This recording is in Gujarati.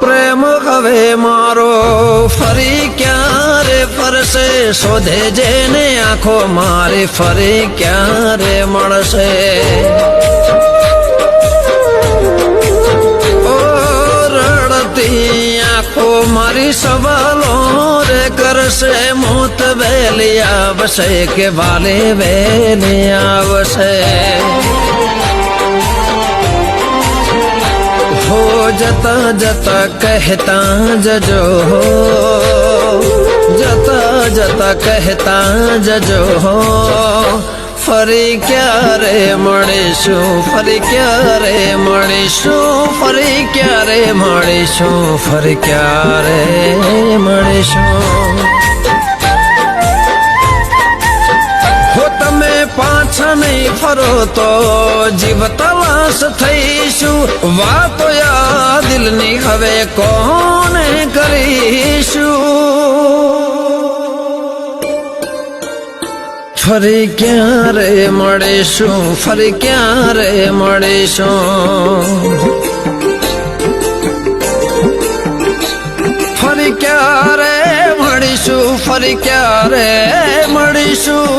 પ્રેમ હવે મારો ફરી ક્યારે ફરશે, શોધે જેને આંખો મારી ફરી ક્યારે મળશે. ઓ રડતી આંખો મારી સવાલો રે કરશે, મોત વહેલી આવશે કે વાલે વહેલી આવશે. हो जता जता कहता जजो, जता जता कहता जजो, ફરી ક્યારે મળીશું, ફરી ક્યારે મળીશું, ફરી ક્યારે મળીશું, ફરી ક્યારે મળીશું. તમે પાછા નહીં ફરો તો જીવ તલાશ થઈશું. વાતો યા દિલની હવે કોને કરીશું. ફરી ક્યારે મળીશું, ફરી ક્યારે મળીશું, ફરી ક્યારે મળીશું, ફરી ક્યારે મળીશું.